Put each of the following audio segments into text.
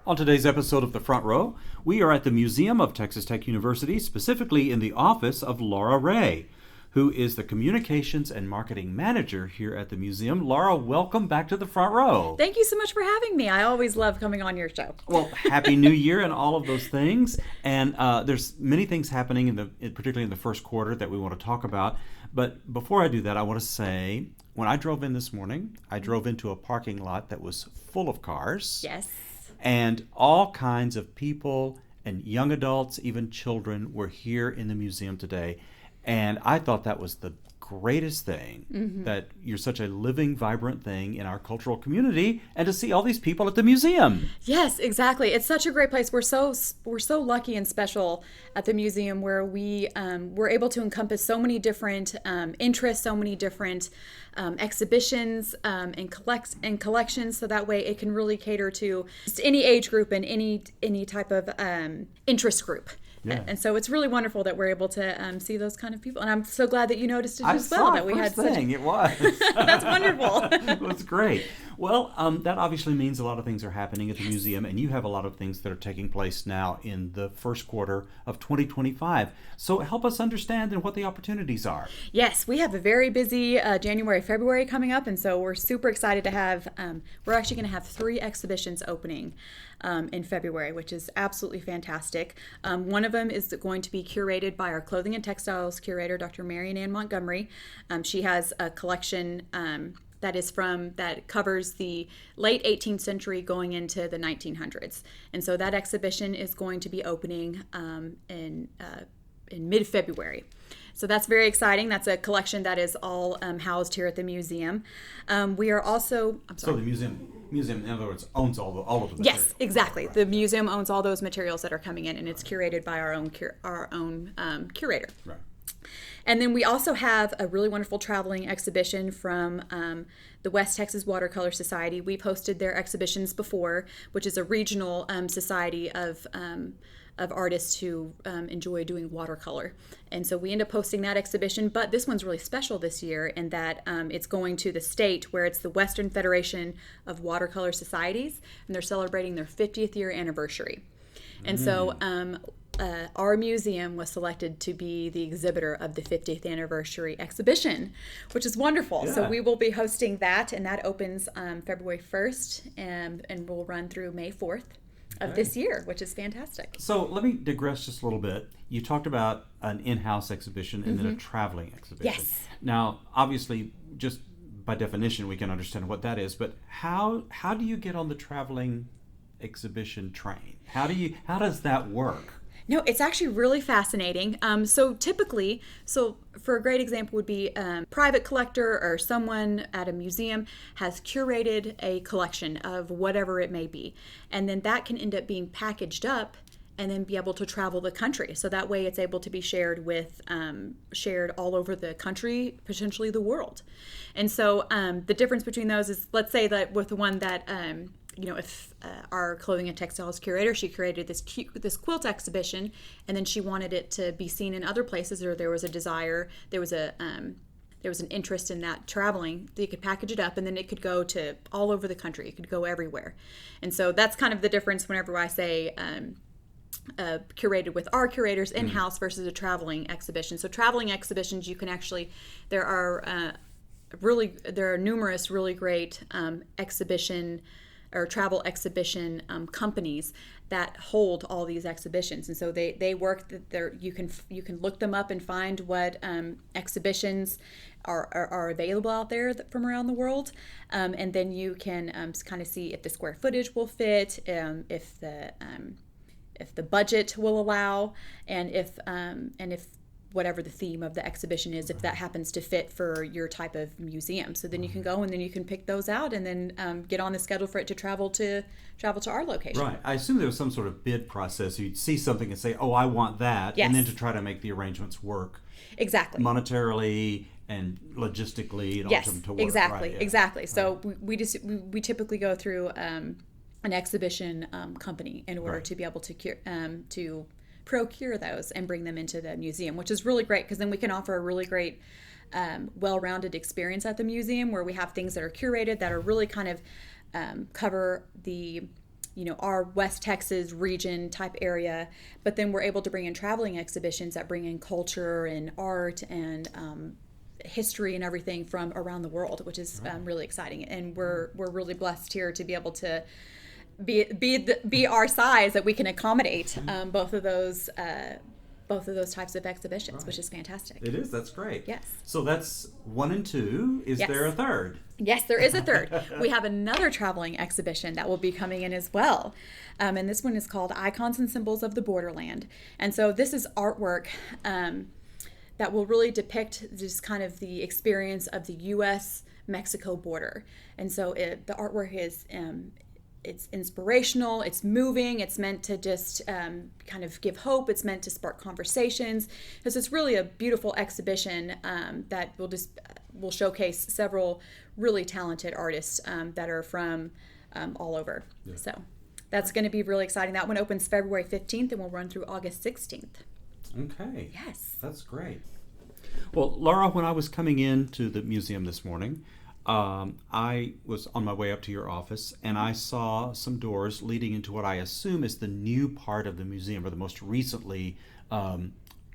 On today's episode of The Front Row, we are at the Museum of Texas Tech University, specifically in the office of Laura Ray, who is the Communications and Marketing Manager here at the museum. Laura, welcome back to The Front Row. Thank you so much for having me. I always love coming on your show. Well, Happy New Year and all of those things. And there's many things happening, particularly in the first quarter, that we want to talk about. But before I do that, I want to say, when I drove in this morning, I drove into a parking lot that was full of cars. Yes. And all kinds of people and young adults, even children, were here in the museum today. And I thought that was the greatest thing, that you're such a living, vibrant thing in our cultural community, and to see all these people at the museum. Yes, exactly. It's such a great place. We're so lucky and special at the museum, where we're able to encompass so many different interests, so many different exhibitions and collections. So that way it can really cater to just any age group and any type of interest group. Yeah. And so it's really wonderful that we're able to see those kind of people. And I'm so glad that you noticed it as well. I saw That we had first thing. It was. That's wonderful. It was great. Well, that obviously means a lot of things are happening at the museum, and you have a lot of things that are taking place now in the first quarter of 2025. So help us understand and what the opportunities are. Yes, we have a very busy January, February coming up, and so we're super excited to have, we're actually going to have 3 exhibitions opening in February, which is absolutely fantastic. One of them is going to be curated by our clothing and textiles curator, Dr. Marian Ann Montgomery. She has a collection that covers the late 18th century going into the 1900s. And so that exhibition is going to be opening in mid-February. So that's very exciting. That's a collection that is all housed here at the museum. We are also, I'm sorry. So the museum, in other words, owns all of the material. Yes, exactly. The museum owns all those materials that are coming in, and it's curated by our own curator. Right. And then we also have a really wonderful traveling exhibition from the West Texas Watercolor Society. We've hosted their exhibitions before, which is a regional society of artists who enjoy doing watercolor. And so we end up hosting that exhibition, but this one's really special this year in that it's going to the state where it's the Western Federation of Watercolor Societies, and they're celebrating their 50th year anniversary. And so our museum was selected to be the exhibitor of the 50th anniversary exhibition, which is wonderful. Yeah. So we will be hosting that, and that opens February 1st and will run through May 4th of this year, which is fantastic. So let me digress just a little bit. You talked about an in-house exhibition and then a traveling exhibition. Yes. Now, obviously, just by definition, we can understand what that is, but how do you get on the traveling exhibition train? How does that work? No, it's actually really fascinating. So typically, for a great example would be private collector or someone at a museum has curated a collection of whatever it may be. And then that can end up being packaged up and then be able to travel the country. So that way it's able to be shared all over the country, potentially the world. And so the difference between those is, let's say that with the one that if our clothing and textiles curator, she curated this quilt exhibition, and then she wanted it to be seen in other places, or there was a desire, there was an interest in that traveling, they could package it up, and then it could go to all over the country. It could go everywhere. And so that's kind of the difference whenever I say curated with our curators in-house versus a traveling exhibition. So traveling exhibitions, you can actually, there are numerous really great exhibition or travel exhibition companies that hold all these exhibitions, and so they work there. You can look them up and find what exhibitions are available out there from around the world, and then you can kind of see if the square footage will fit, if the budget will allow, and if whatever the theme of the exhibition is, if that happens to fit for your type of museum. So then you can go and then you can pick those out and then get on the schedule for it to travel to our location. Right. I assume there was some sort of bid process. You'd see something and say, oh, I want that. Yes. And then to try to make the arrangements work. Exactly. Monetarily and logistically and yes, all to work. Exactly. Right, yeah. Exactly. So we typically go through an exhibition company in order to be able to procure those and bring them into the museum, which is really great because then we can offer a really great well-rounded experience at the museum where we have things that are curated that are really kind of cover the our West Texas region type area, but then we're able to bring in traveling exhibitions that bring in culture and art and history and everything from around the world, which is really exciting. And we're really blessed here to be able to be our size, that we can accommodate both of those types of exhibitions, which is fantastic. It is. That's great. Yes. So that's 1 and 2. Is there a third? Yes, there is a third. We have another traveling exhibition that will be coming in as well. And this one is called Icons and Symbols of the Borderland. And so this is artwork that will really depict just kind of the experience of the U.S.-Mexico border. And so the artwork is it's inspirational, it's moving, it's meant to just kind of give hope, it's meant to spark conversations. Because it's really a beautiful exhibition that will showcase several really talented artists that are from all over. Yeah. So that's going to be really exciting. That one opens February 15th and will run through August 16th. Okay. Yes. That's great. Well, Laura, when I was coming into the museum this morning, I was on my way up to your office, and I saw some doors leading into what I assume is the new part of the museum, or the most recently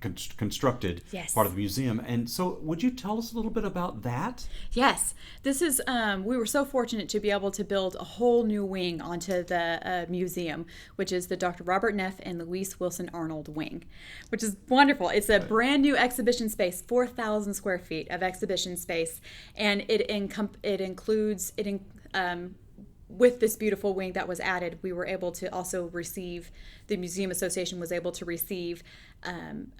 constructed part of the museum. And so would you tell us a little bit about that? Yes. This is, we were so fortunate to be able to build a whole new wing onto the museum, which is the Dr. Robert Neff and Louise Wilson Arnold wing, which is wonderful. It's a brand new exhibition space, 4,000 square feet of exhibition space. And with this beautiful wing that was added, we were able to also receive, the Museum Association was able to receive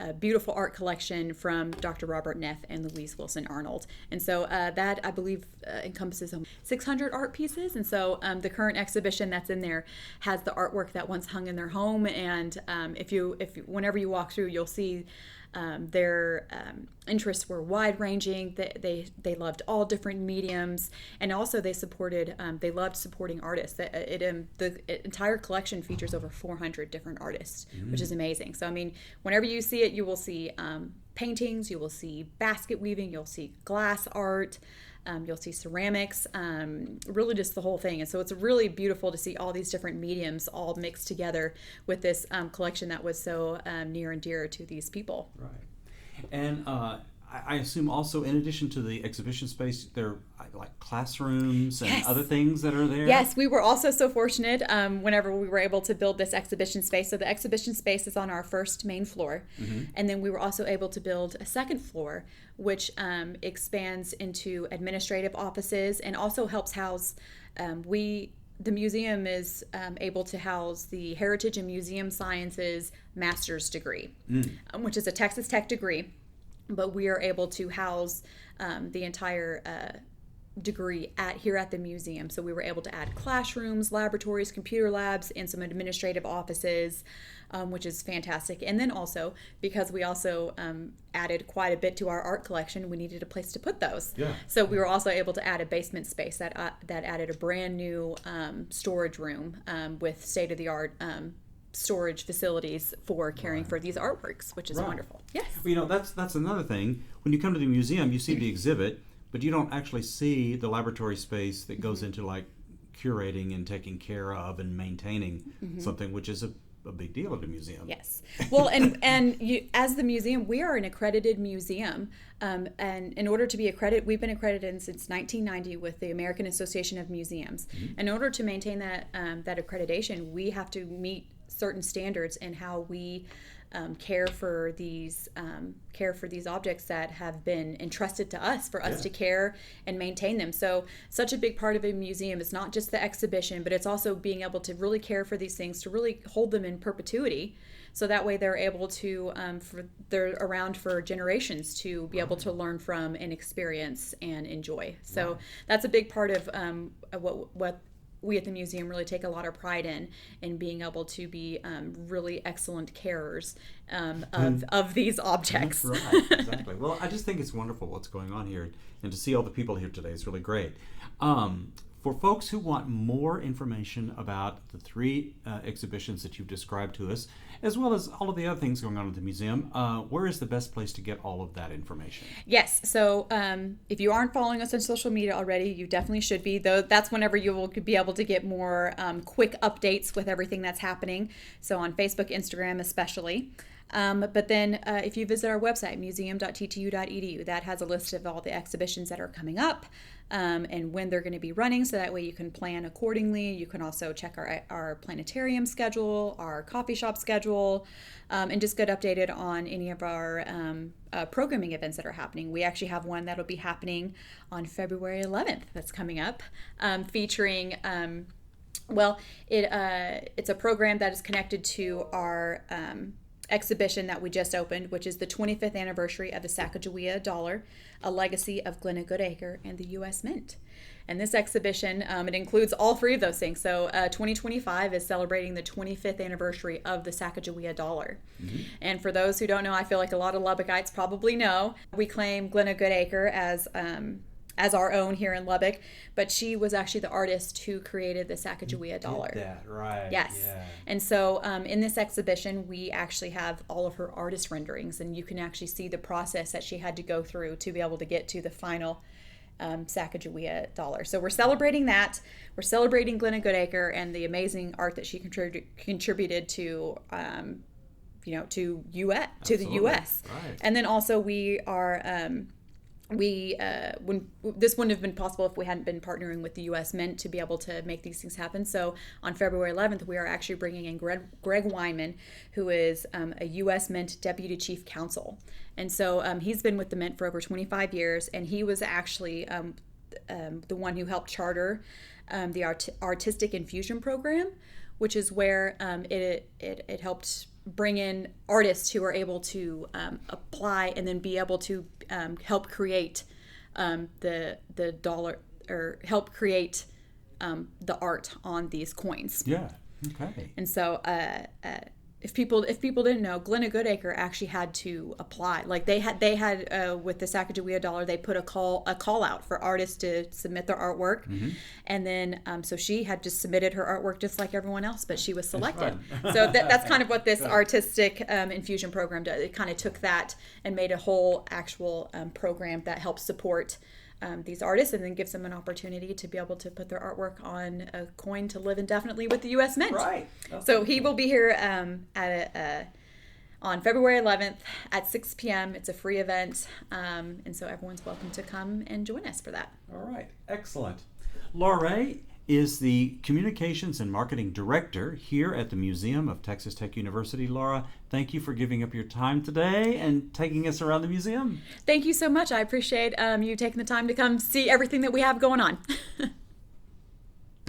a beautiful art collection from Dr. Robert Neff and Louise Wilson Arnold. And so that, I believe, encompasses 600 art pieces. And so the current exhibition that's in there has the artwork that once hung in their home. And whenever you walk through, you'll see their interests were wide-ranging. They loved all different mediums, and also they loved supporting artists. The entire collection features over 400 different artists, which is amazing. So I mean, whenever you see it, you will see paintings, you will see basket weaving, you'll see glass art, you'll see ceramics, really just the whole thing. And so it's really beautiful to see all these different mediums all mixed together with this collection that was so near and dear to these people. Right. And I assume also, in addition to the exhibition space, there are like classrooms and other things that are there? Yes, we were also so fortunate whenever we were able to build this exhibition space. So the exhibition space is on our first main floor. And then we were also able to build a second floor, which expands into administrative offices and also helps house, the museum is able to house the Heritage and Museum Sciences master's degree, which is a Texas Tech degree. But we are able to house the entire degree here at the museum. So we were able to add classrooms, laboratories, computer labs, and some administrative offices, which is fantastic. And then also, because we also added quite a bit to our art collection, we needed a place to put those. Yeah. So we were also able to add a basement space that added a brand new storage room with state-of-the-art storage facilities for caring for these artworks, which is wonderful. Yes. Well, that's another thing. When you come to the museum, you see the exhibit, but you don't actually see the laboratory space that goes into like curating and taking care of and maintaining something, which is a big deal at the museum. Yes. Well, and as the museum, we are an accredited museum. And in order to be accredited, we've been accredited since 1990 with the American Association of Museums. In order to maintain that accreditation, we have to meet certain standards in how we care for these objects that have been entrusted to us for us to care and maintain them. So such a big part of a museum is not just the exhibition, but it's also being able to really care for these things, to really hold them in perpetuity. So that way they're able to, they're around for generations to be able to learn from and experience and enjoy. So that's a big part of what we at the museum really take a lot of pride in being able to be really excellent carers of these objects. Right, exactly. Well, I just think it's wonderful what's going on here, and to see all the people here today is really great. For folks who want more information about the three exhibitions that you've described to us, as well as all of the other things going on at the museum, where is the best place to get all of that information? Yes. So if you aren't following us on social media already, you definitely should be. Though that's whenever you will be able to get more quick updates with everything that's happening. So on Facebook, Instagram, especially. But then if you visit our website, museum.ttu.edu, that has a list of all the exhibitions that are coming up and when they're going to be running. So that way you can plan accordingly. You can also check our planetarium schedule, our coffee shop schedule, and just get updated on any of our programming events that are happening. We actually have one that'll be happening on February 11th that's coming up, featuring... it's a program that is connected to our exhibition that we just opened, which is the 25th anniversary of the Sacagawea dollar, a legacy of Glenna Goodacre and the U.S. Mint. And this exhibition, it includes all three of those things. So 2025 is celebrating the 25th anniversary of the Sacagawea dollar. Mm-hmm. And for those who don't know, I feel like a lot of Lubbockites probably know, we claim Glenna Goodacre as our own here in Lubbock, but she was actually the artist who created the Sacagawea dollar. That right? Yes. Yeah. And so in this exhibition, we actually have all of her artist renderings, and you can actually see the process that she had to go through to be able to get to the final Sacagawea dollar. So we're celebrating that. We're celebrating Glenna Goodacre and the amazing art that she contributed to. To the U.S. Right. And then also we are. When this wouldn't have been possible if we hadn't been partnering with the U.S. Mint to be able to make these things happen. So on February 11th, we are actually bringing in Greg Weinman, who is a U.S. Mint Deputy Chief Counsel. And so he's been with the Mint for over 25 years, and he was actually the one who helped charter the Artistic Infusion Program, which is where it helped bring in artists who are able to apply and then be able to help create the dollar, or help create the art on these coins. Yeah. Okay. And so if people didn't know, Glenna Goodacre actually had to apply. Like they had with the Sacagawea dollar, they put a call out for artists to submit their artwork, mm-hmm. and then so she had just submitted her artwork just like everyone else, but she was selected. So that's kind of what this artistic infusion program does. It kind of took that and made a whole actual program that helps support these artists, and then gives them an opportunity to be able to put their artwork on a coin to live indefinitely with the U.S. Mint. Right. So he will be here on February 11th at 6 p.m. It's a free event, and so everyone's welcome to come and join us for that. All right. Excellent. Laura is the Communications and Marketing Director here at the Museum of Texas Tech University. Laura, thank you for giving up your time today and taking us around the museum. Thank you so much. I appreciate you taking the time to come see everything that we have going on.